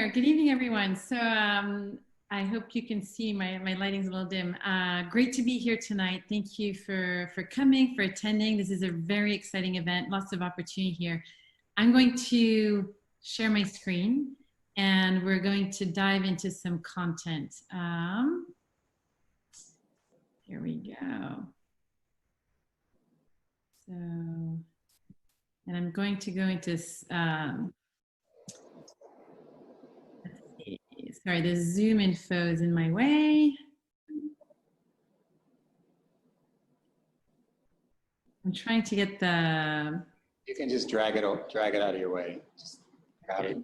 here. Good evening, everyone. So I hope you can see my lighting's a little dim. Great to be here tonight. Thank you for coming, for attending. This is a very exciting event, lots of opportunity here. I'm going to share my screen and we're going to dive into some content. Here we go. So, and I'm going to go into, let's see, sorry, the Zoom info is in my way. I'm trying to get the... You can just drag it out of your way. Just grab it.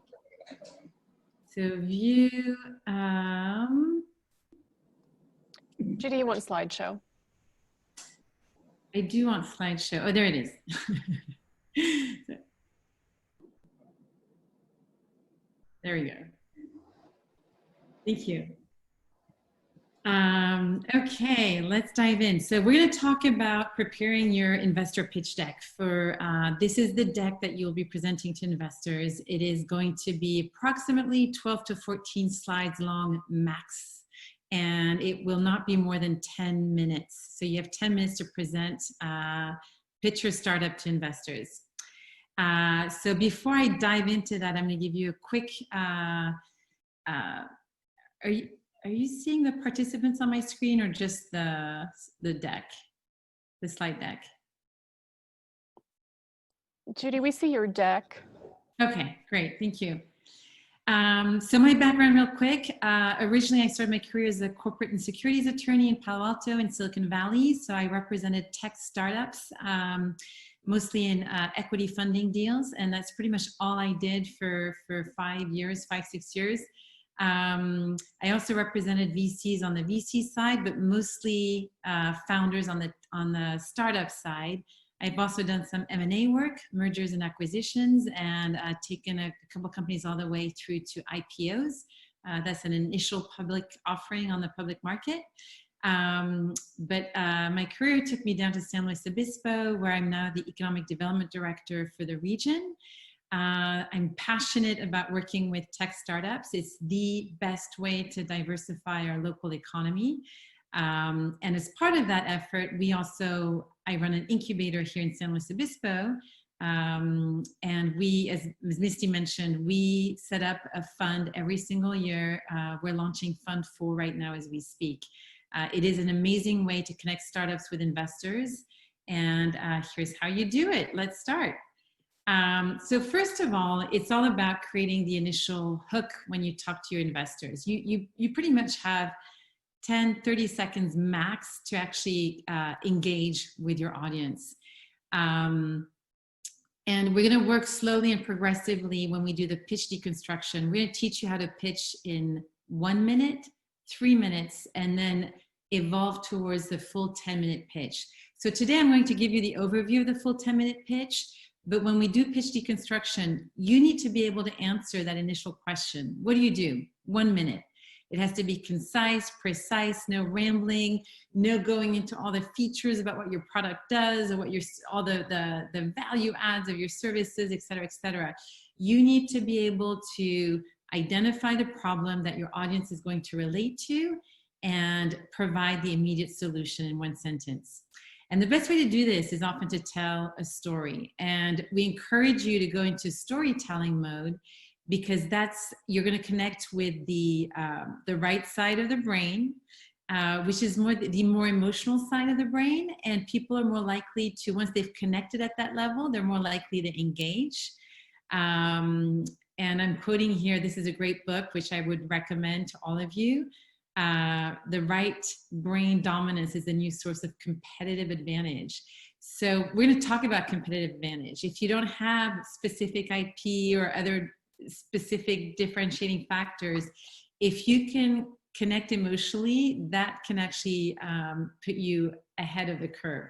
So view, Judy, you want slideshow? I do want slideshow. Oh, there it is. So, there we go. Thank you. Okay, let's dive in. So we're going to talk about preparing your investor pitch deck. For this is the deck that you'll be presenting to investors. It is going to be approximately 12 to 14 slides long max, and it will not be more than 10 minutes. So you have 10 minutes to present, pitch your startup to investors. So before I dive into that, I'm going to give you a quick, are you seeing the participants on my screen or just the deck, the slide deck? Judy, we see your deck. Okay, great, thank you. So my background real quick, originally I started my career as a corporate and securities attorney in Palo Alto in Silicon Valley. So I represented tech startups, mostly in equity funding deals. And that's pretty much all I did for 5 years, 6 years. I also represented VCs on the VC side, but mostly founders on the startup side. I've also done some M&A work, mergers and acquisitions, and taken a couple companies all the way through to IPOs. That's an initial public offering on the public market. But my career took me down to San Luis Obispo, where I'm now the Economic Development Director for the region. I'm passionate about working with tech startups. It's the best way to diversify our local economy. And as part of that effort, I run an incubator here in San Luis Obispo. And we, as Ms. Misty mentioned, we set up a fund every single year. We're launching Fund 4 right now as we speak. It is an amazing way to connect startups with investors. And here's how you do it. Let's start. So first of all, it's all about creating the initial hook when you talk to your investors. You pretty much have 10, 30 seconds max to actually engage with your audience. And we're going to work slowly and progressively when we do the pitch deconstruction. We're going to teach you how to pitch in 1 minute, 3 minutes, and then evolve towards the full 10-minute pitch. So today I'm going to give you the overview of the full 10-minute pitch. But when we do pitch deconstruction, you need to be able to answer that initial question. What do you do? 1 minute. It has to be concise, precise, no rambling, no going into all the features about what your product does or what all the value adds of your services, et cetera, et cetera. You need to be able to identify the problem that your audience is going to relate to and provide the immediate solution in 1 sentence. And the best way to do this is often to tell a story. And we encourage you to go into storytelling mode because you're going to connect with the right side of the brain, which is the more emotional side of the brain. And people are more likely to, once they've connected at that level, they're more likely to engage. And I'm quoting here, this is a great book, which I would recommend to all of you. The right brain dominance is the new source of competitive advantage. So we're going to talk about competitive advantage. If you don't have specific IP or other specific differentiating factors, if you can connect emotionally, that can actually put you ahead of the curve.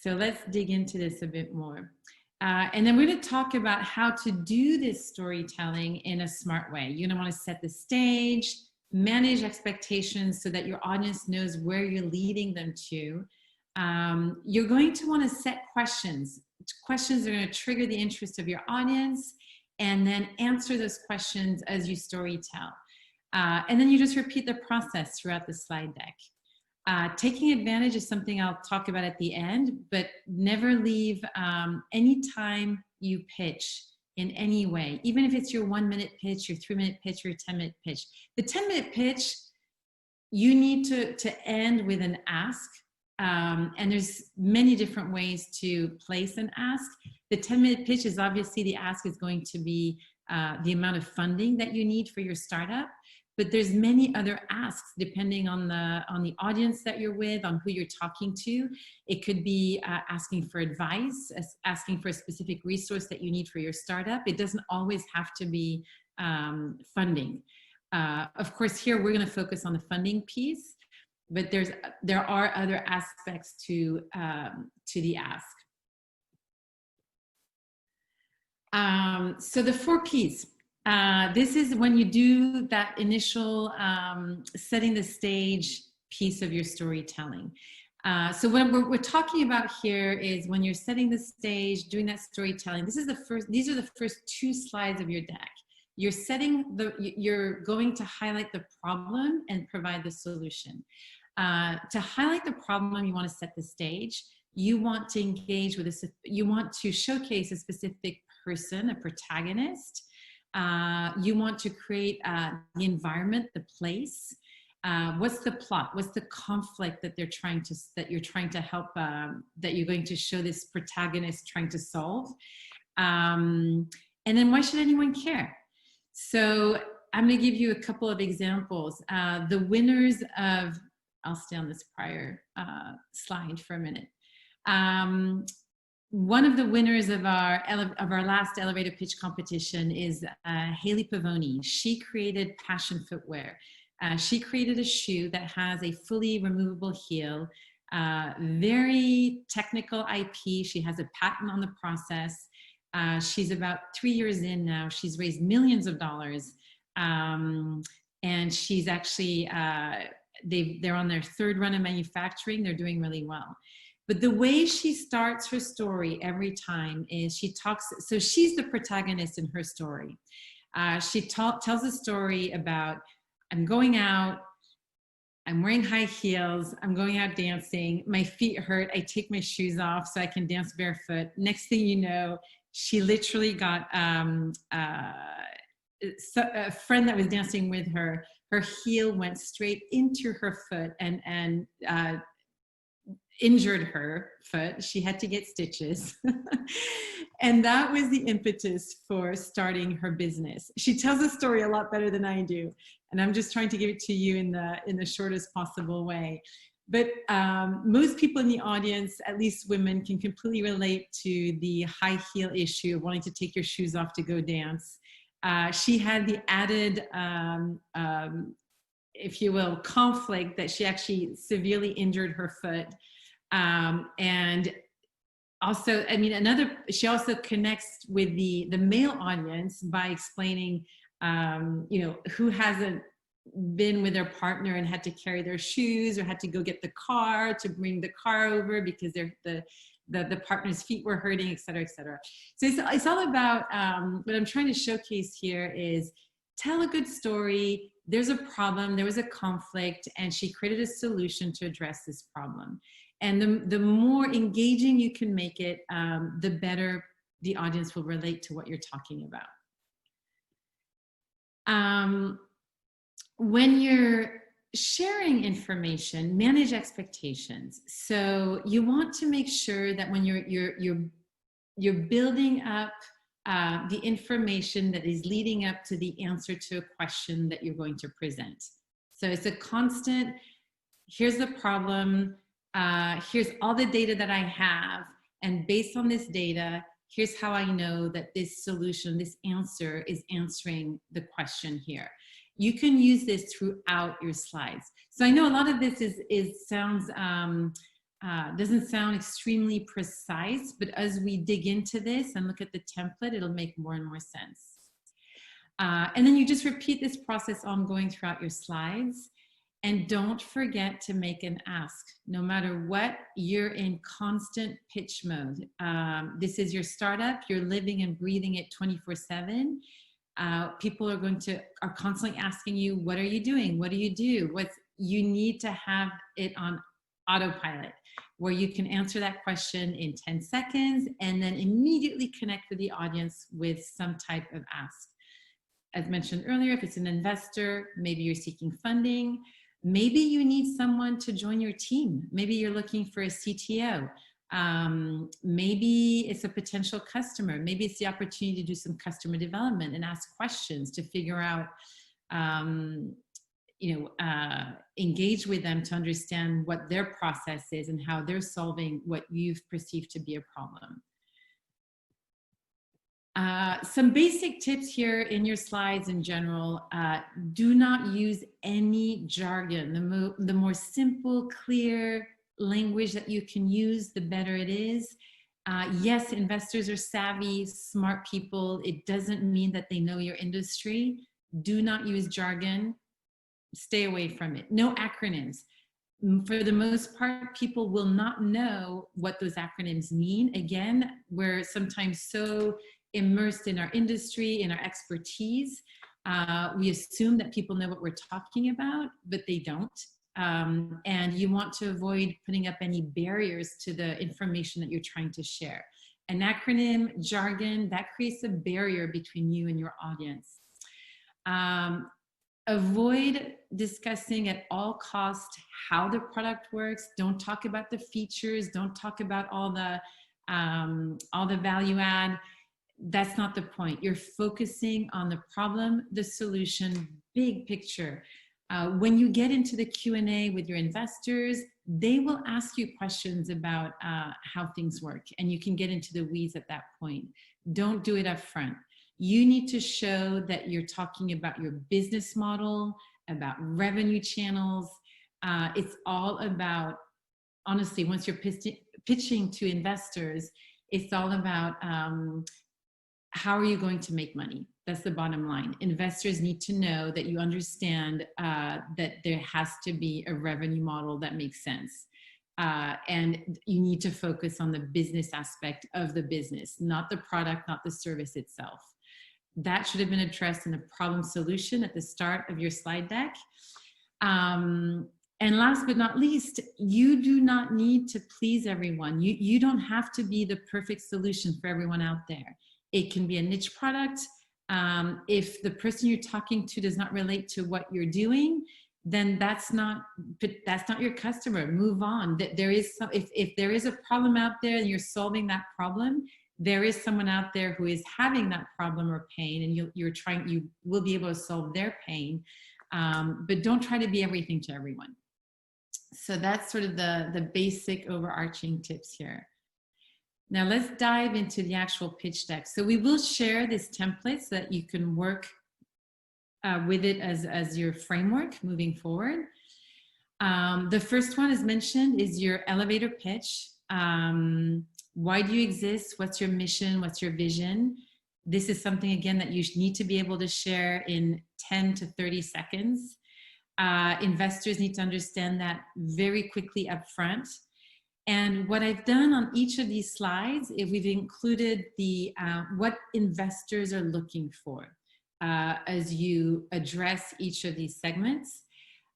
So let's dig into this a bit more. And then we're going to talk about how to do this storytelling in a smart way. You're going to want to set the stage, manage expectations so that your audience knows where you're leading them to. You're going to want to set questions. Questions are going to trigger the interest of your audience and then answer those questions as you story tell. And then you just repeat the process throughout the slide deck. Taking advantage is something I'll talk about at the end, but never leave any time you pitch in any way, even if it's your 1-minute pitch, your 3-minute pitch, or your 10-minute pitch. The 10-minute pitch, you need to end with an ask. And there's many different ways to place an ask. The 10-minute pitch is obviously the ask is going to be the amount of funding that you need for your startup. But there's many other asks depending on the audience that you're with, on who you're talking to. It could be asking for advice, asking for a specific resource that you need for your startup. It doesn't always have to be funding. Of course, here we're going to focus on the funding piece, but there are other aspects to the ask. So the 4 Ps. This is when you do that initial setting the stage piece of your storytelling. So what we're talking about here is when you're setting the stage, doing that storytelling. These are the first 2 slides of your deck. You're going to highlight the problem and provide the solution. To highlight the problem, you want to set the stage. You want to engage with you want to showcase a specific person, a protagonist. You want to create the environment, the place. What's the plot? What's the conflict that you're trying to help, that you're going to show this protagonist trying to solve? And then why should anyone care? So I'm going to give you a couple of examples. The winners of, I'll stay on this prior slide for a minute. One of the winners of our last elevator pitch competition is Haley Pavoni. She created Passion Footwear. She created a shoe that has a fully removable heel, very technical IP. She has a patent on the process. She's about 3 years in now. She's raised millions of dollars. And she's actually, they're on their 3rd run of manufacturing. They're doing really well. But the way she starts her story every time is so she's the protagonist in her story. She tells a story about, I'm going out, I'm wearing high heels, I'm going out dancing, my feet hurt, I take my shoes off so I can dance barefoot. Next thing you know, she literally got a friend that was dancing with her, her heel went straight into her foot and injured her foot. She had to get stitches. And that was the impetus for starting her business. She tells the story a lot better than I do. And I'm just trying to give it to you in the shortest possible way. But most people in the audience, at least women, can completely relate to the high heel issue of wanting to take your shoes off to go dance. She had the added, if you will, conflict that she actually severely injured her foot. And also, I mean, she also connects with the male audience by explaining, who hasn't been with their partner and had to carry their shoes or had to go get the car to bring the car over because the partner's feet were hurting, et cetera, et cetera. So it's all about, what I'm trying to showcase here is tell a good story. There's a problem, there was a conflict, and she created a solution to address this problem. And the more engaging you can make it, the better the audience will relate to what you're talking about. When you're sharing information, manage expectations. So you want to make sure that when you're building up the information that is leading up to the answer to a question that you're going to present. So it's a constant, here's the problem, here's all the data that I have, and based on this data, here's how I know that this solution, this answer is answering the question here. You can use this throughout your slides. So I know a lot of this doesn't sound extremely precise, but as we dig into this and look at the template, it'll make more and more sense. And then you just repeat this process ongoing throughout your slides. And don't forget to make an ask. No matter what, you're in constant pitch mode. This is your startup. You're living and breathing it 24/7. People are constantly asking you, what are you doing? What do you do? You need to have it on autopilot, where you can answer that question in 10 seconds and then immediately connect with the audience with some type of ask. As mentioned earlier, if it's an investor, maybe you're seeking funding. Maybe you need someone to join your team. Maybe you're looking for a CTO. Maybe it's a potential customer. Maybe it's the opportunity to do some customer development and ask questions to figure out, engage with them to understand what their process is and how they're solving what you've perceived to be a problem. Some basic tips here in your slides in general. Do not use any jargon. The more simple, clear language that you can use, the better it is. Yes, investors are savvy, smart people. It doesn't mean that they know your industry. Do not use jargon. Stay away from it. No acronyms. For the most part, people will not know what those acronyms mean. Again, we're sometimes so immersed in our industry, in our expertise. We assume that people know what we're talking about, but they don't. And you want to avoid putting up any barriers to the information that you're trying to share. An acronym, jargon, that creates a barrier between you and your audience. Avoid discussing at all costs how the product works. Don't talk about the features. Don't talk about all the value add. That's not the point. You're focusing on the problem, the solution, big picture. When you get into the Q&A with your investors, they will ask you questions about how things work, and you can get into the weeds at that point. Don't do it up front. You need to show that you're talking about your business model, about revenue channels. It's all about, honestly, once you're pitching to investors, it's all about how are you going to make money? That's the bottom line. Investors need to know that you understand that there has to be a revenue model that makes sense. And you need to focus on the business aspect of the business, not the product, not the service itself. That should have been addressed in the problem solution at the start of your slide deck. And last but not least, you do not need to please everyone. You don't have to be the perfect solution for everyone out there. It can be a niche product. If the person you're talking to does not relate to what you're doing, then that's not your customer. Move on. There is if there is a problem out there and you're solving that problem, there is someone out there who is having that problem or pain, and you will be able to solve their pain. But don't try to be everything to everyone. So that's sort of the basic overarching tips here. Now let's dive into the actual pitch deck. So we will share this template so that you can work with it as your framework moving forward. The first one, as mentioned, is your elevator pitch. Why do you exist? What's your mission? What's your vision? This is something, again, that you need to be able to share in 10 to 30 seconds. Investors need to understand that very quickly up front. And what I've done on each of these slides is we've included the what investors are looking for as you address each of these segments.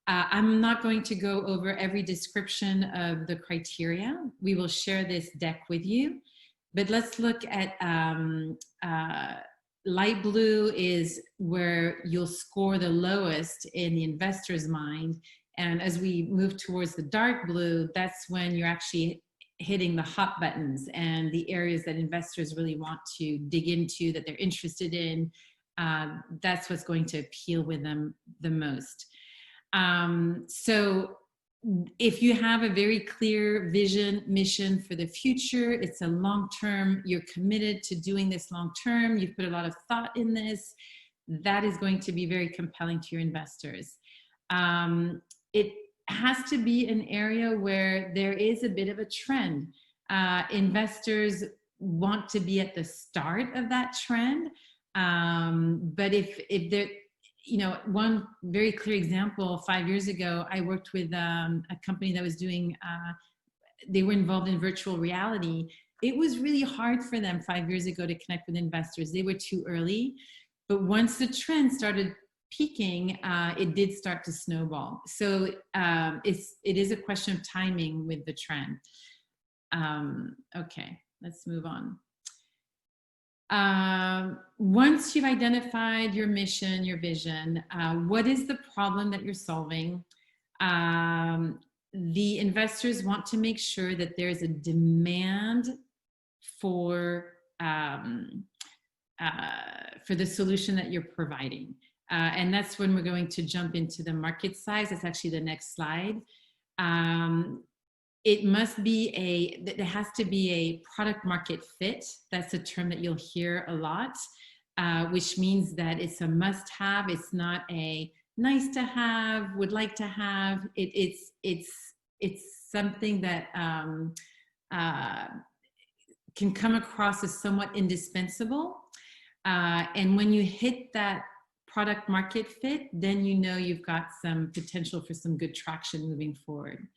I'm not going to go over every description of the criteria. We will share this deck with you, but let's look at light blue is where you'll score the lowest in the investor's mind. And as we move towards the dark blue, that's when you're actually hitting the hot buttons and the areas that investors really want to dig into, that they're interested in. That's what's going to appeal with them the most. So if you have a very clear vision, mission for the future, it's a long-term, you're committed to doing this long-term, you've put a lot of thought in this, that is going to be very compelling to your investors. It has to be an area where there is a bit of a trend. Investors want to be at the start of that trend, but if you know, one very clear example, 5 years ago, I worked with a company that was doing, they were involved in virtual reality. It was really hard for them 5 years ago to connect with investors. They were too early. But once the trend started peaking, it did start to snowball. So it is a question of timing with the trend. Okay, let's move on. Once you've identified your mission, your vision, what is the problem that you're solving? The investors want to make sure that there's a demand for the solution that you're providing. And that's when we're going to jump into the market size. That's actually the next slide. It must be there has to be a product market fit. That's a term that you'll hear a lot, which means that it's a must have. It's not a nice to have, would like to have. It's something that can come across as somewhat indispensable. And when you hit that product market fit, then you know you've got some potential for some good traction moving forward.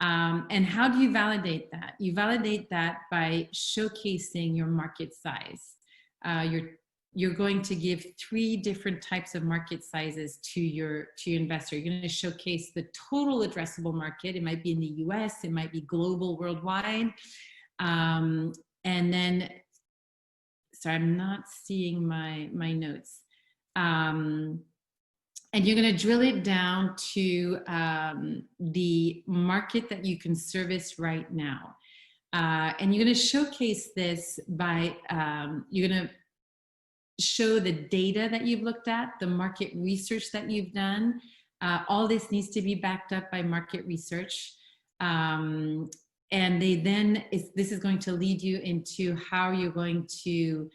And how do you validate that? You validate that by showcasing your market size. You're going to give 3 different types of market sizes to your investor. You're going to showcase the total addressable market. It might be in the US, it might be global, worldwide. And then, sorry, I'm not seeing my notes. And you're going to drill it down to the market that you can service right now. And you're going to showcase this by, you're going to show the data that you've looked at, the market research that you've done. All this needs to be backed up by market research. And this is going to lead you into how you're going to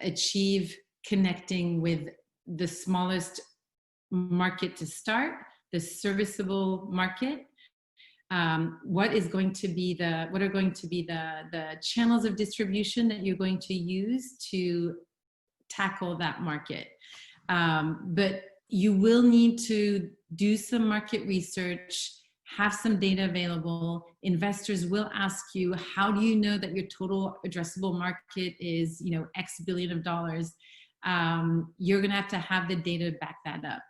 achieve connecting with the smallest market to start, the serviceable market. What are going to be the channels of distribution that you're going to use to tackle that market. But you will need to do some market research, have some data available. Investors will ask you, how do you know that your total addressable market is, you know, X billion of dollars? You're going to have the data to back that up.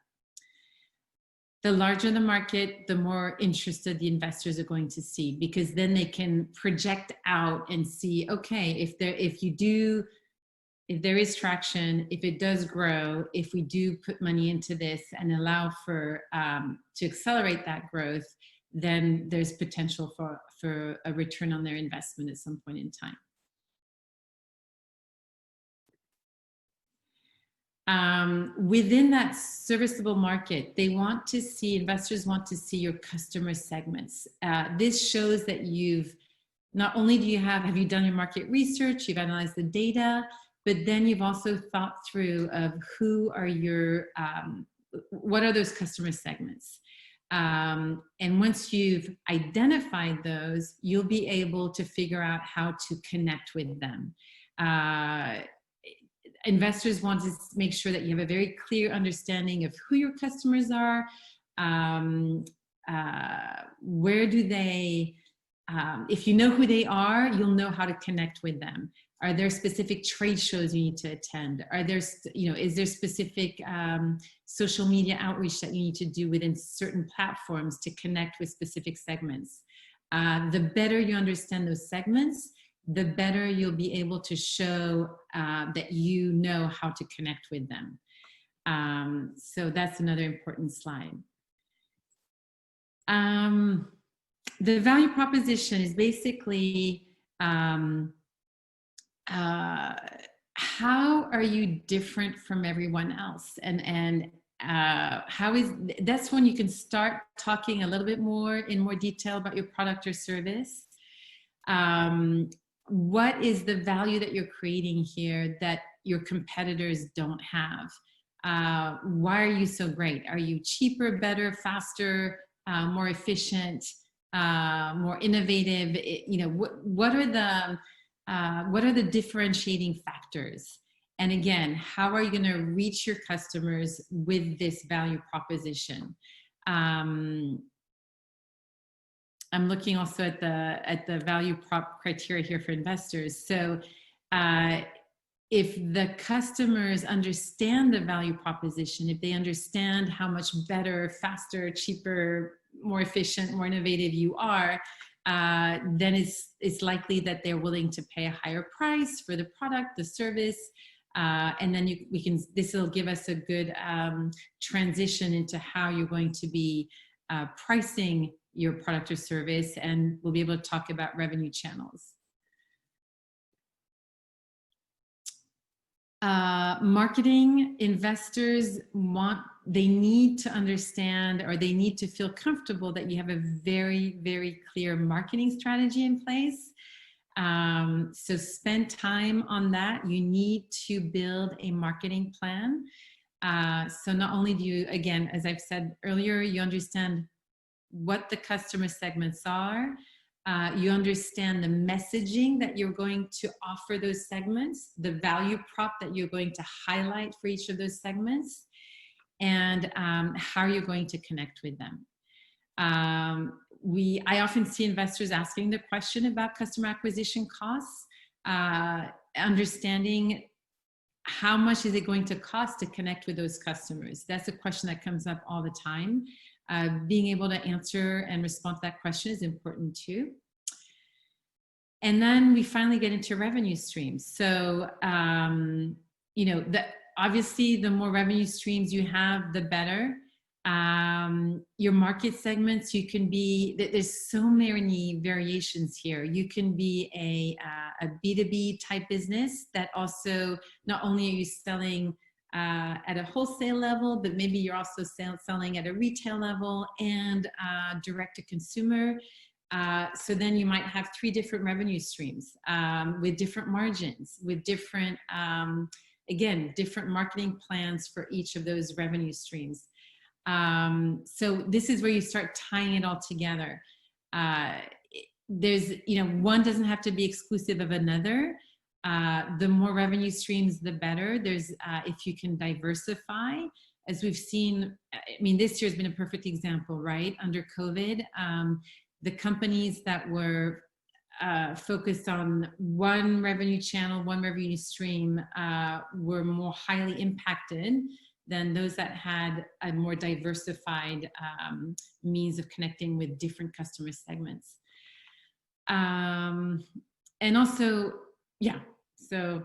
The larger the market, the more interested the investors are going to see, because then they can project out and see, okay, if there is traction, if it does grow, if we do put money into this and allow for to accelerate that growth, then there's potential for a return on their investment at some point in time. Within that serviceable market, investors want to see your customer segments. This shows that not only have you done your market research, you've analyzed the data, but then you've also thought through of what are those customer segments. And once you've identified those, you'll be able to figure out how to connect with them. Investors want to make sure that you have a very clear understanding of who your customers are, where do they, if you know who they are, you'll know how to connect with them. Are there specific trade shows you need to attend? Is there specific social media outreach that you need to do within certain platforms to connect with specific segments? The better you understand those segments, the better you'll be able to show that you know how to connect with them. So that's another important slide. The value proposition is basically how are you different from everyone else? And that's when you can start talking a little bit more in more detail about your product or service. What is the value that you're creating here that your competitors don't have? Why are you so great? Are you cheaper, better, faster, more efficient, more innovative? What are the differentiating factors? And again, how are you going to reach your customers with this value proposition? I'm looking also at the value prop criteria here for investors. So if the customers understand the value proposition, if they understand how much better, faster, cheaper, more efficient, more innovative you are, then it's likely that they're willing to pay a higher price for the product, the service, and then this will give us a good transition into how you're going to be pricing your product or service, and we'll be able to talk about revenue channels. Marketing investors they need to understand, or they need to feel comfortable that you have a very, very clear marketing strategy in place. So spend time on that. You need to build a marketing plan. So not only do you, again, as I've said earlier, you understand what the customer segments are, you understand the messaging that you're going to offer those segments, the value prop that you're going to highlight for each of those segments, and how you're going to connect with them. I often see investors asking the question about customer acquisition costs, understanding how much is it going to cost to connect with those customers. That's a question that comes up all the time. Being able to answer and respond to that question is important too. And then we finally get into revenue streams. So, obviously the more revenue streams you have, the better. Your market segments, there's so many variations here. You can be a B2B type business that also, not only are you selling at a wholesale level, but maybe you're also selling at a retail level and direct to consumer. So then you might have 3 different revenue streams with different margins, with different, again, different marketing plans for each of those revenue streams. So this is where you start tying it all together. There's, one doesn't have to be exclusive of another. The more revenue streams, the better. There's, if you can diversify, as we've seen, I mean, this year has been a perfect example, right? Under COVID, the companies that were focused on one revenue channel, one revenue stream, were more highly impacted than those that had a more diversified means of connecting with different customer segments. And also, yeah, so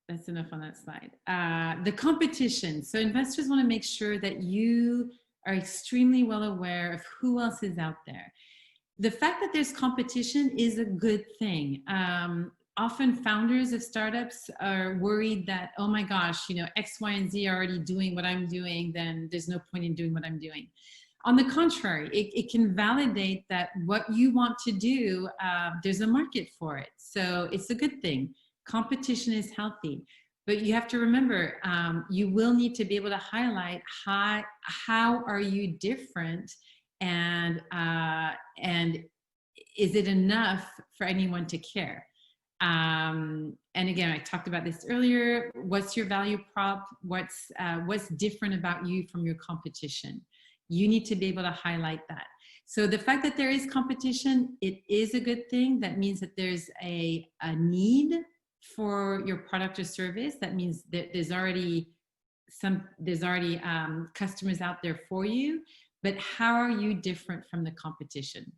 that's enough on that slide. The competition. So investors want to make sure that you are extremely well aware of who else is out there. The fact that there's competition is a good thing. Often founders of startups are worried that, oh my gosh, X, Y, and Z are already doing what I'm doing, then there's no point in doing what I'm doing. On the contrary, it can validate that what you want to do, there's a market for it. So it's a good thing. Competition is healthy. But you have to remember, you will need to be able to highlight how are you different, and is it enough for anyone to care? And again, I talked about this earlier. What's your value prop? What's different about you from your competition? You need to be able to highlight that. So the fact that there is competition, it is a good thing. That means that there's a need for your product or service. That means that there's already customers out there for you. But how are you different from the competition?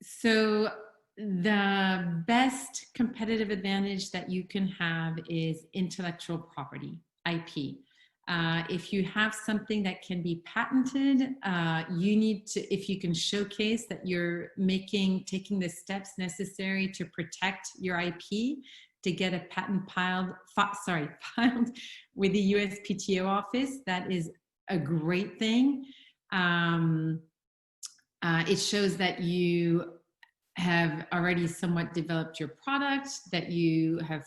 So the best competitive advantage that you can have is intellectual property, IP. If you have something that can be patented, you need to, if you can showcase that you're taking the steps necessary to protect your IP, to get a patent filed with the USPTO office, that is a great thing. It shows that you have already somewhat developed your product, that you have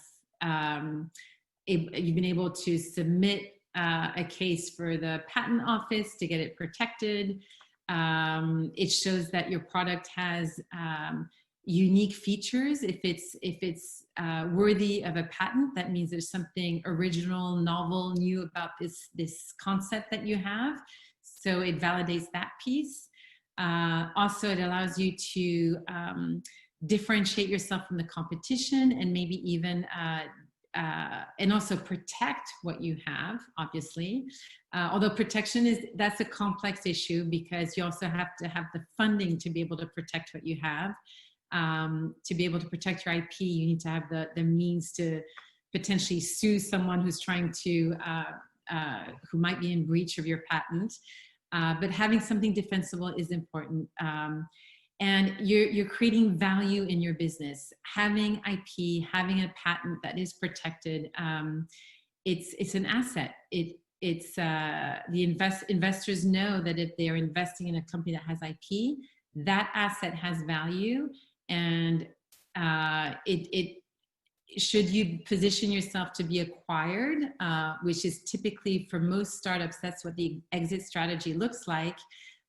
you've been able to submit a case for the patent office to get it protected. It shows that your product has unique features. If it's worthy of a patent, that means there's something original, novel, new about this concept that you have. So it validates that piece. Also, it allows you to differentiate yourself from the competition, and maybe even and also protect what you have, obviously. Although protection that's a complex issue, because you also have to have the funding to be able to protect what you have. To be able to protect your IP, you need to have the means to potentially sue someone who's trying to, who might be in breach of your patent. But having something defensible is important. And you're creating value in your business. Having IP, having a patent that is protected, it's an asset. Investors know that if they are investing in a company that has IP, that asset has value, and should you position yourself to be acquired, which is typically for most startups, that's what the exit strategy looks like.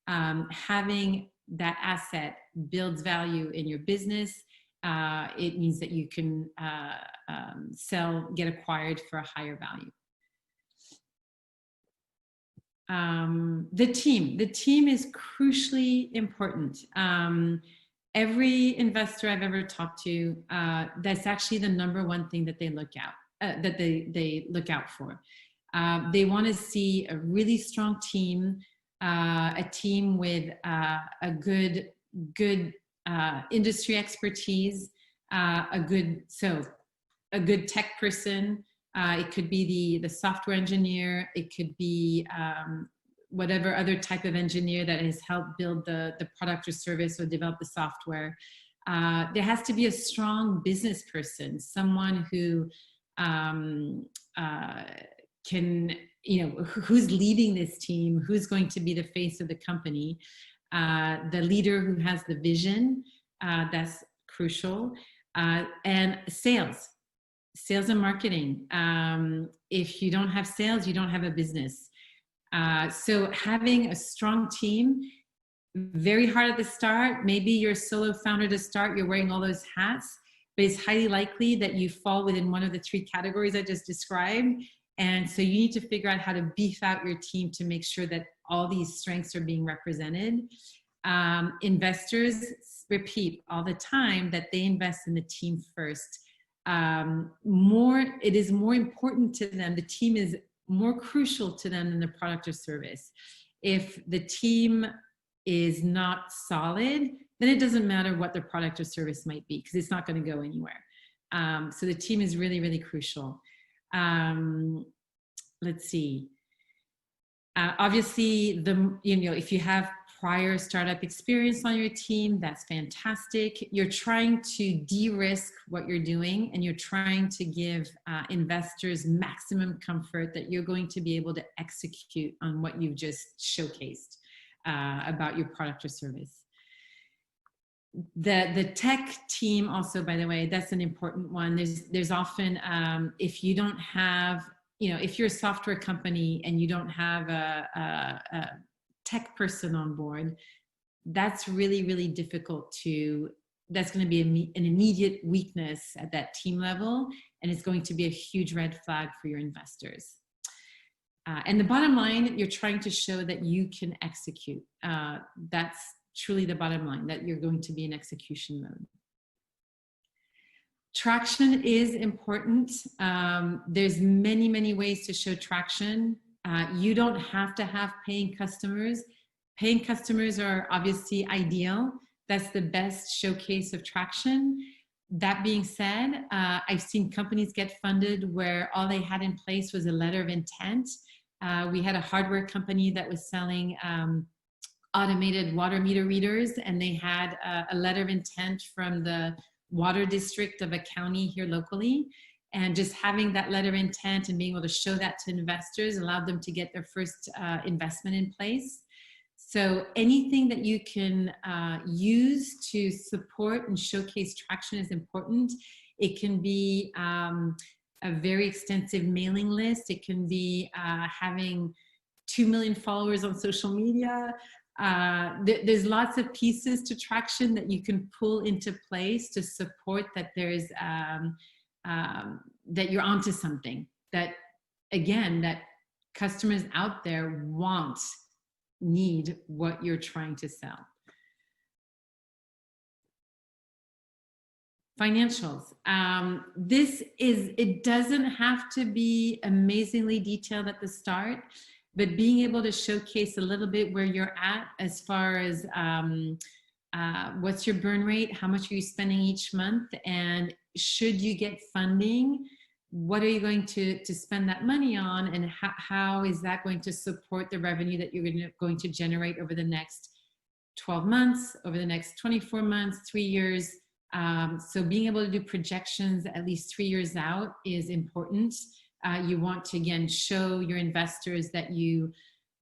Having that asset builds value in your business. It means that you can get acquired for a higher value. The team is crucially important. Every investor I've ever talked to, that's actually the #1 thing that they look out for. They want to see a really strong team, a team with a good industry expertise, a good tech person. It could be the software engineer. It could be whatever other type of engineer that has helped build the product or service or develop the software. There has to be a strong business person, someone who can, who's leading this team, who's going to be the face of the company, the leader who has the vision, that's crucial, and sales and marketing. If you don't have sales, you don't have a business. So having a strong team, very hard at the start. Maybe you're a solo founder to start, you're wearing all those hats, but it's highly likely that you fall within one of the 3 categories I just described. And so you need to figure out how to beef out your team to make sure that all these strengths are being represented. Investors repeat all the time that they invest in the team first. It is more important to them. The team is more crucial to them than the product or service. If the team is not solid, then it doesn't matter what the product or service might be, because it's not going to go anywhere. So the team is really, really crucial. Let's see. Obviously, if you have prior startup experience on your team, that's fantastic. You're trying to de-risk what you're doing, and you're trying to give investors maximum comfort that you're going to be able to execute on what you've just showcased about your product or service. The tech team also, by the way, that's an important one. There's often, if you don't have, if you're a software company and you don't have a tech person on board, that's really, really difficult that's going to be an immediate weakness at that team level, and it's going to be a huge red flag for your investors. And the bottom line, you're trying to show that you can execute. That's truly the bottom line, that you're going to be in execution mode. Traction is important. There's many, many ways to show traction. You don't have to have paying customers. Paying customers are obviously ideal. That's the best showcase of traction. That being said, I've seen companies get funded where all they had in place was a letter of intent. We had a hardware company that was selling automated water meter readers, and they had a letter of intent from the water district of a county here locally. And just having that letter of intent and being able to show that to investors allowed them to get their first investment in place. So anything that you can use to support and showcase traction is important. It can be a very extensive mailing list. It can be having 2 million followers on social media. There's lots of pieces to traction that you can pull into place to support that there's that you're onto something, that again, that customers out there need what you're trying to sell. Financials. It doesn't have to be amazingly detailed at the start, but being able to showcase a little bit where you're at as far as what's your burn rate, how much are you spending each month, and should you get funding, what are you going to spend that money on, and how is that going to support the revenue that you're going to generate over the next 12 months, over the next 24 months, 3 years. So being able to do projections at least 3 years out is important. You want to, again, show your investors that you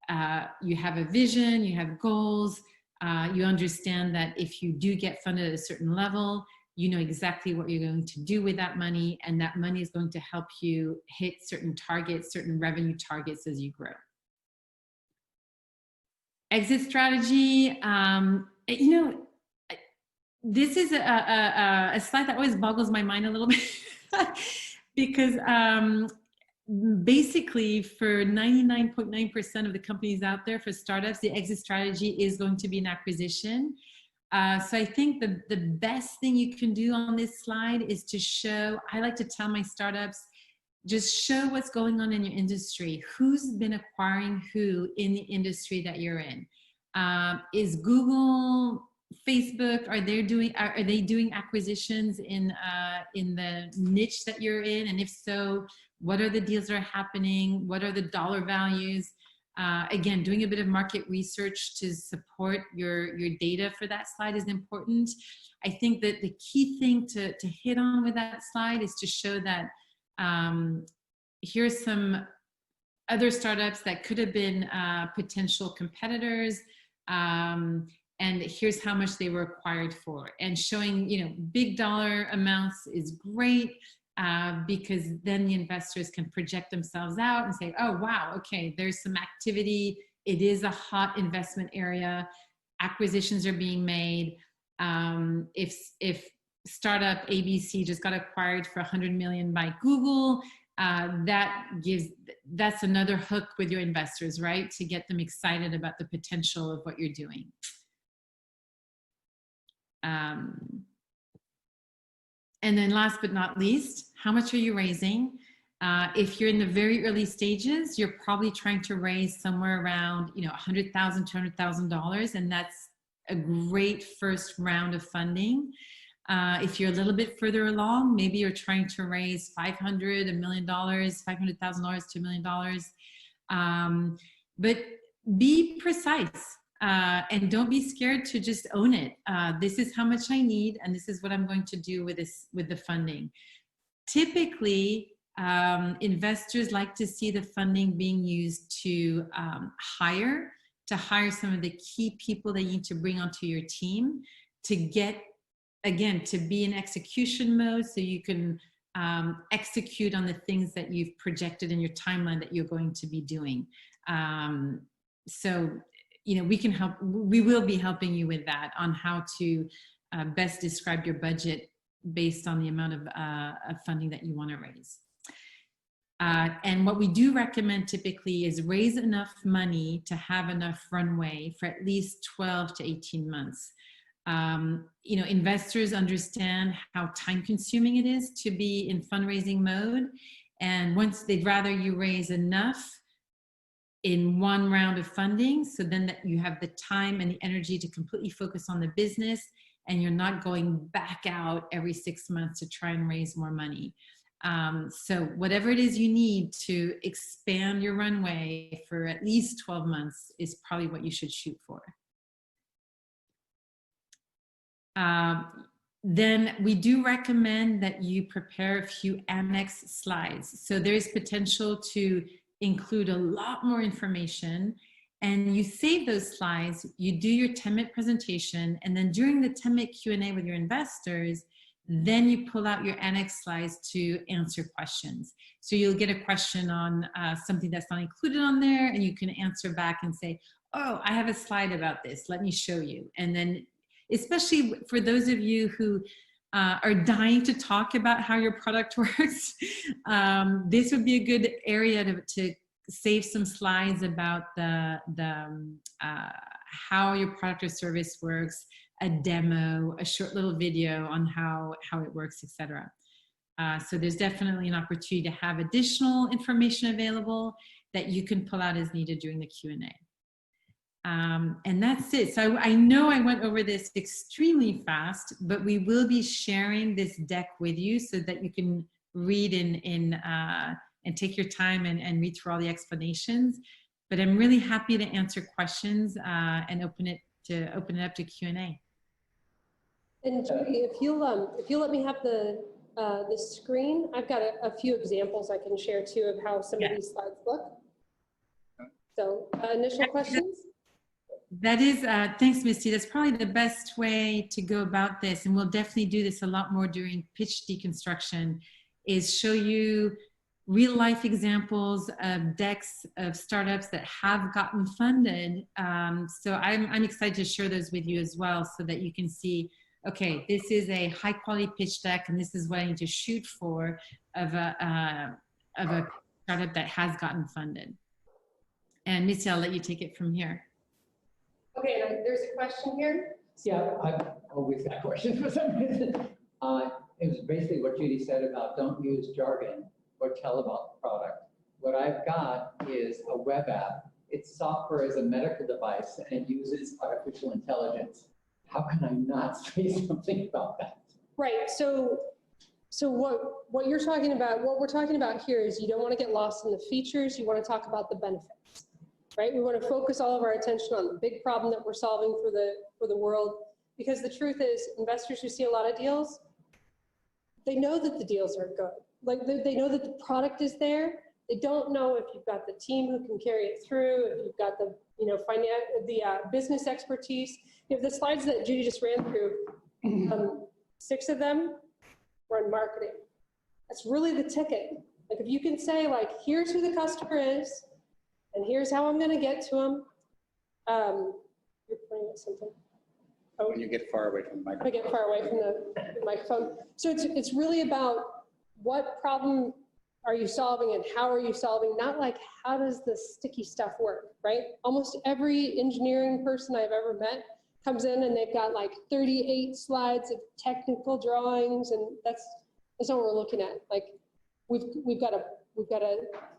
have a vision, you have goals, you understand that if you do get funded at a certain level, you know exactly what you're going to do with that money, and that money is going to help you hit certain targets, certain revenue targets as you grow. Exit strategy, you know, this is a slide that always boggles my mind a little bit because basically for 99.9% of the companies out there, for startups, the exit strategy is going to be an acquisition. So I think the best thing you can do on this slide is to show, I like to tell my startups, just show what's going on in your industry. Who's been acquiring who in the industry that you're in? Is Google, Facebook, are they doing acquisitions in the niche that you're in? And if so, what are the deals that are happening? What are the dollar values? Again, doing a bit of market research to support your data for that slide is important. I think that the key thing to hit on with that slide is to show that here's some other startups that could have been potential competitors, and here's how much they were acquired for. And showing, you know, big dollar amounts is great. Because then the investors can project themselves out and say, oh, wow, okay, there's some activity. It is a hot investment area. Acquisitions are being made. If startup ABC just got acquired for 100 million by Google, that's another hook with your investors, right? To get them excited about the potential of what you're doing. And then last but not least, how much are you raising? If you're in the very early stages, you're probably trying to raise somewhere around, you know, $100,000, $200,000, and that's a great first round of funding. If you're a little bit further along, maybe you're trying to raise $500,000, $1 million, $500,000, $2 million. But be precise. And don't be scared to just own it. This is how much I need, and this is what I'm going to do with the funding. Typically, investors like to see the funding being used to hire some of the key people that you need to bring onto your team to get, again, to be in execution mode so you can execute on the things that you've projected in your timeline that you're going to be doing. So, you know, we will be helping you with that on how to best describe your budget based on the amount of funding that you want to raise. And what we do recommend typically is raise enough money to have enough runway for at least 12 to 18 months. You know, investors understand how time consuming it is to be in fundraising mode. And once they'd rather you raise enough in one round of funding, so then that you have the time and the energy to completely focus on the business, and you're not going back out every 6 months to try and raise more money. So whatever it is you need to expand your runway for at least 12 months is probably what you should shoot for. Then we do recommend that you prepare a few annex slides. So there's potential to include a lot more information, and you save those slides, you do your 10-minute presentation, and then during the 10-minute Q&A with your investors, then you pull out your annex slides to answer questions. So you'll get a question on something that's not included on there, and you can answer back and say, oh, I have a slide about this. Let me show you. And then, especially for those of you who are dying to talk about how your product works, this would be a good area to save some slides about how your product or service works, a demo, a short little video on how it works, etc. So there's definitely an opportunity to have additional information available that you can pull out as needed during the Q&A. And that's it. So I know I went over this extremely fast, but we will be sharing this deck with you so that you can read and take your time and read through all the explanations. But I'm really happy to answer questions and open it up to Q&A. And Judy, if you'll let me have the screen, I've got a few examples I can share too of how some of these slides look. So initial questions? That is, thanks, Misty. That's probably the best way to go about this. And we'll definitely do this a lot more during pitch deconstruction, is show you real life examples of decks of startups that have gotten funded. So I'm excited to share those with you as well so that you can see, okay, this is a high quality pitch deck and this is what I need to shoot for of a startup that has gotten funded. And Misty, I'll let you take it from here. Okay, there's a question here. Yeah, I've always got questions for some reason. It was basically what Judy said about don't use jargon or tell about the product. What I've got is a web app. It's software as a medical device and it uses artificial intelligence. How can I not say something about that? Right, so what you're talking about, what we're talking about here is you don't want to get lost in the features, you want to talk about the benefits. Right? We want to focus all of our attention on the big problem that we're solving for the world, because the truth is investors who see a lot of deals, they know that the deals are good. Like they know that the product is there. They don't know if you've got the team who can carry it through, if you've got the business expertise. You know, the slides that Judy just ran through, 6 of them were in marketing. That's really the ticket. Like if you can say like, here's who the customer is, and here's how I'm going to get to them. You're pointing at something. Oh, When you get far away from the microphone. I get far away from the microphone. So it's really about what problem are you solving and how are you solving, not like how does this sticky stuff work, right? Almost every engineering person I've ever met comes in and they've got like 38 slides of technical drawings, and that's what we're looking at. Like we've got a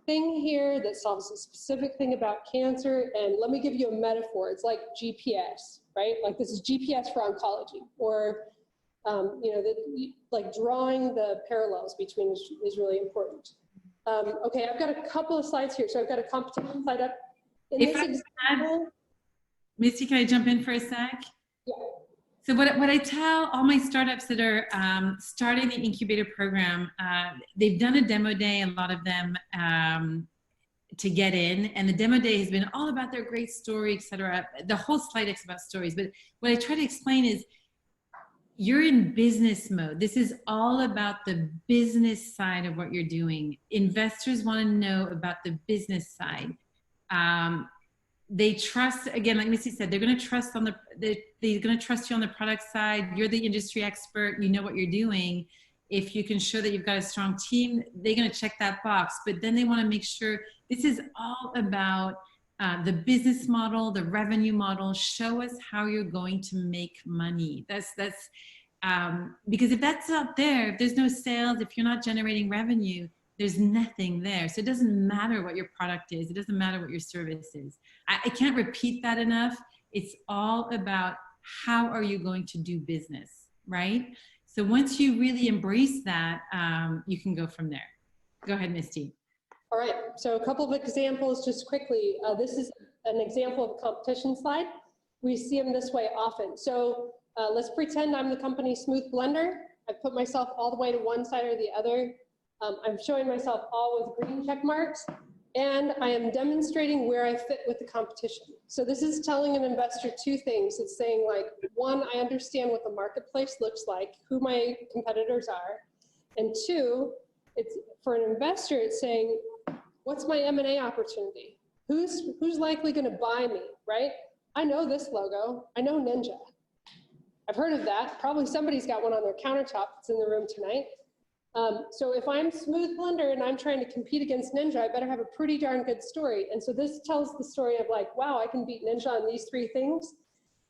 thing here that solves a specific thing about cancer, and let me give you a metaphor. It's like GPS, right? Like this is GPS for oncology, or like drawing the parallels between is really important. Okay, I've got a couple of slides here. So I've got a competition slide up. Misty, can I jump in for a sec? Yeah. So what I tell all my startups that are starting the incubator program, they've done a demo day, a lot of them, to get in. And the demo day has been all about their great story, et cetera. The whole slide deck's about stories. But what I try to explain is you're in business mode. This is all about the business side of what you're doing. Investors want to know about the business side. They trust, again, like Missy said, they're going to trust on they're going to trust you on the product side. You're the industry expert. You know what you're doing. If you can show that you've got a strong team, they're going to check that box. But then they want to make sure this is all about the business model, the revenue model. Show us how you're going to make money. That's because if that's out there, if there's no sales, if you're not generating revenue, there's nothing there. So it doesn't matter what your product is. It doesn't matter what your service is. I can't repeat that enough. It's all about how are you going to do business, right? So once you really embrace that, you can go from there. Go ahead, Misty. All right, so a couple of examples just quickly. This is an example of a competition slide. We see them this way often. So let's pretend I'm the company Smooth Blender. I've put myself all the way to one side or the other. I'm showing myself all with green check marks, and I am demonstrating where I fit with the competition. So this is telling an investor 2 things. It's saying like, 1, I understand what the marketplace looks like, who my competitors are, and 2, it's for an investor, it's saying, what's my M&A opportunity? Who's likely going to buy me, right? I know this logo. I know Ninja. I've heard of that. Probably somebody's got one on their countertop that's in the room tonight. So if I'm Smooth Blender and I'm trying to compete against Ninja, I better have a pretty darn good story. And so this tells the story of like, wow, I can beat Ninja on these 3 things.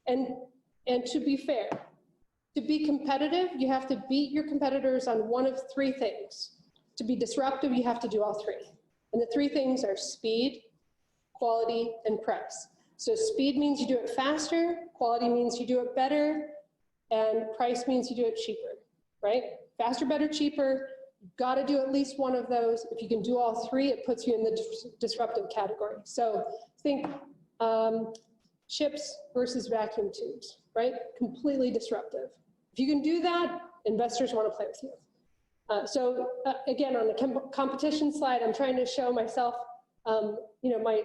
And to be fair, to be competitive, you have to beat your competitors on one of 3 things. To be disruptive, you have to do all 3. And the 3 things are speed, quality, and price. So speed means you do it faster, quality means you do it better, and price means you do it cheaper, right? Faster, better, cheaper. You've got to do at least one of those. If you can do all 3, it puts you in the disruptive category. So think chips versus vacuum tubes, right? Completely disruptive. If you can do that, investors want to play with you. Again, on the competition slide, I'm trying to show myself, you know,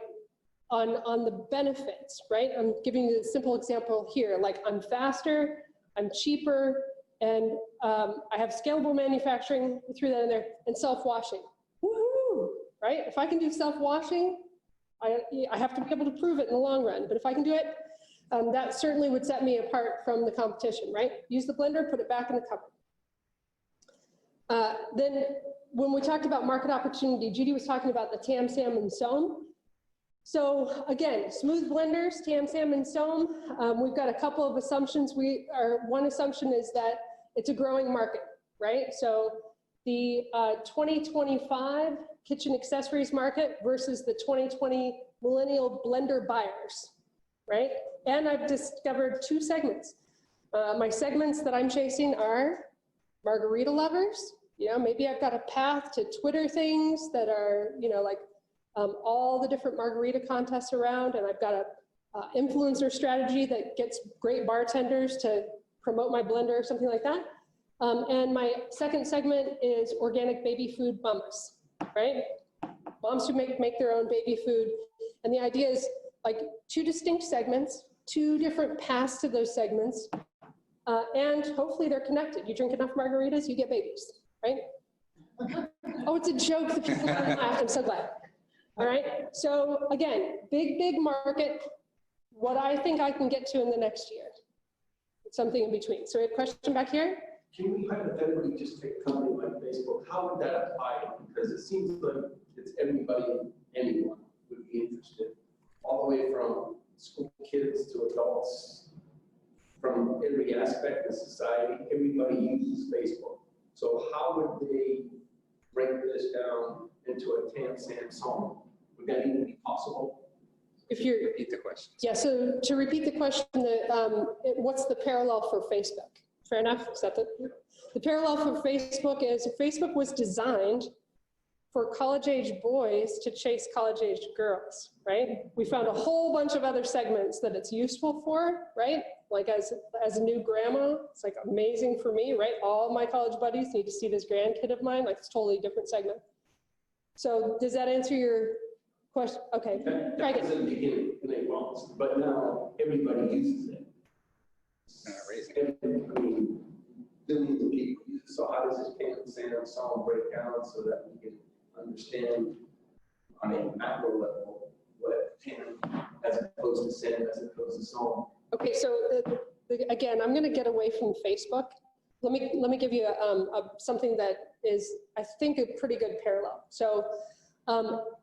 on the benefits, right? I'm giving you a simple example here. Like I'm faster, I'm cheaper, and I have scalable manufacturing, we threw that in there, and self-washing. Woohoo, right? If I can do self-washing, I have to be able to prove it in the long run, but if I can do it, that certainly would set me apart from the competition, right? Use the blender, put it back in the cupboard. Then when we talked about market opportunity, Judy was talking about the TAM, SAM, and SOM. So again, smooth blenders, TAM, SAM, and SOM. We've got a couple of assumptions. One assumption is that it's a growing market, right? So the 2025 kitchen accessories market versus the 2020 millennial blender buyers, right? And I've discovered 2 segments. My segments that I'm chasing are margarita lovers. You know, maybe I've got a path to Twitter things that are, you know, like all the different margarita contests around, and I've got a influencer strategy that gets great bartenders to promote my blender or something like that. And my second segment is organic baby food mamas, right? Moms who make their own baby food. And the idea is like 2 distinct segments, 2 different paths to those segments, and hopefully they're connected. You drink enough margaritas, you get babies, right? Oh, it's a joke that people haven't laughed. I'm so glad. All right, so again, big market. What I think I can get to in the next year, something in between. So we have a question back here. Can we hypothetically just take a company like Facebook? How would that apply? Because it seems like it's everybody, anyone would be interested, all the way from school kids to adults, from every aspect of society. Everybody uses Facebook. So how would they break this down into a TAM, SAM, SOM? Would that even be possible? If you're Repeat the question. Yeah, so to repeat the question, what's the parallel for Facebook? Fair enough, is that the parallel for Facebook is Facebook was designed for college-age boys to chase college-age girls, right? We found a whole bunch of other segments that it's useful for, right? Like as a new grandma, it's like amazing for me, right? All my college buddies need to see this grandkid of mine, like it's totally different segment. So does that answer your question? Okay, That was in the beginning, and they lost, but now everybody uses it. I mean, billions of people use it. So how does this TAM, SAM, SOM break down so that we can understand on a macro level what TAM as opposed to SAM as opposed to SOM? Okay, so again, I'm going to get away from Facebook. Let me give you something that is, I think, a pretty good parallel. So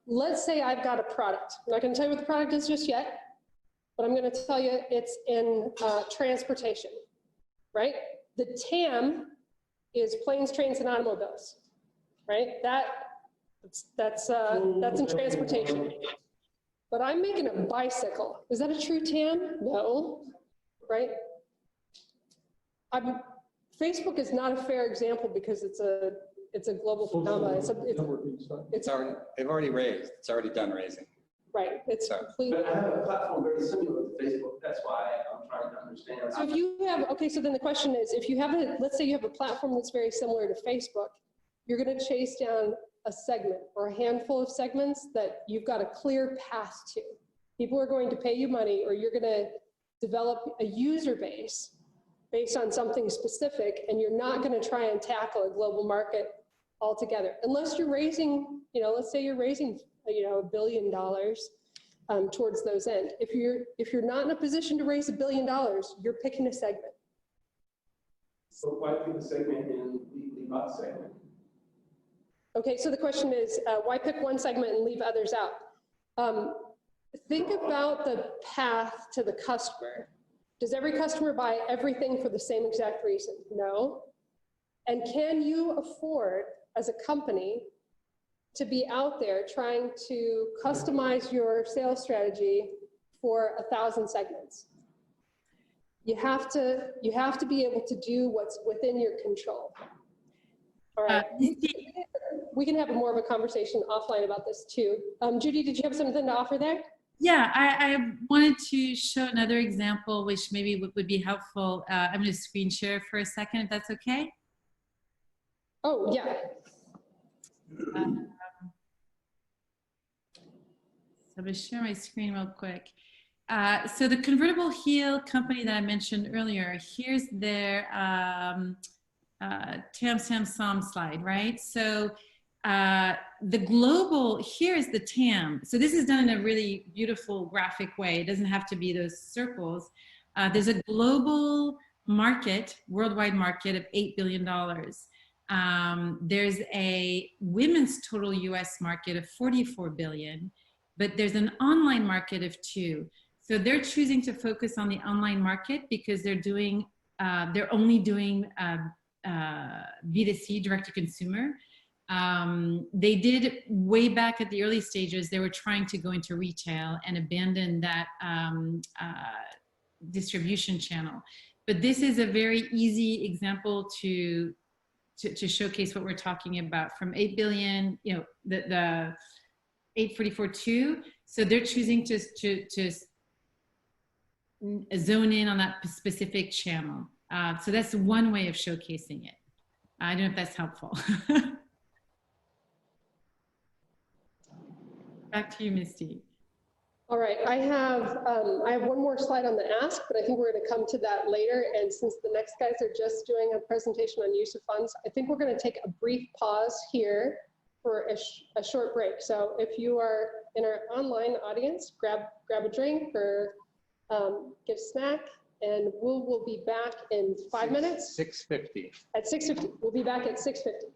let's say I've got a product. I'm not going to tell you what the product is just yet, but I'm going to tell you it's in transportation, right? The TAM is planes, trains, and automobiles, right? That's in transportation. But I'm making a bicycle. Is that a true TAM? No, right? Facebook is not a fair example because it's a global phenomenon. They've already raised. It's already done raising. Right. It's completely. But I have a platform very similar to Facebook. That's why I'm trying to understand. So if you have, okay, so then the question is, if you have let's say you have a platform that's very similar to Facebook, you're going to chase down a segment or a handful of segments that you've got a clear path to. People are going to pay you money, or you're going to develop a user base based on something specific, and you're not going to try and tackle a global market altogether. Unless you're raising, let's say you're raising, $1 billion, towards those end. If you're not in a position to raise $1 billion, you're picking a segment. So why pick a segment and leave out a segment? Okay, so the question is, why pick one segment and leave others out? Think about the path to the customer. Does every customer buy everything for the same exact reason? No. And can you afford, as a company, to be out there trying to customize your sales strategy for 1,000 segments? You have to be able to do what's within your control. All right. We can have more of a conversation offline about this too. Judy, did you have something to offer there? Yeah, I wanted to show another example, which maybe would be helpful. I'm going to screen share for a second, if that's okay. Oh, yeah. So I'm going to share my screen real quick. So the convertible heel company that I mentioned earlier, here's their Tam Sam Sam slide, right? So the global, here's the TAM. So this is done in a really beautiful graphic way. It doesn't have to be those circles. There's a global market, worldwide market of $8 billion. There's a women's total US market of 44 billion, but there's an online market of 2. So they're choosing to focus on the online market because they're doing, they're only doing B2C, direct to consumer. They did way back at the early stages, they were trying to go into retail and abandon that distribution channel. But this is a very easy example to showcase what we're talking about. From 8 billion, you know, the 844.2. So they're choosing to zone in on that specific channel. So that's one way of showcasing it. I don't know if that's helpful. Back to you, Misty. All right, I have one more slide on the ask, but I think we're going to come to that later. And since the next guys are just doing a presentation on use of funds, I think we're going to take a brief pause here for a short break. So if you are in our online audience, grab a drink or get a snack, and we'll be back in 5 minutes. 6:50. At 6:50. We'll be back at 6:50.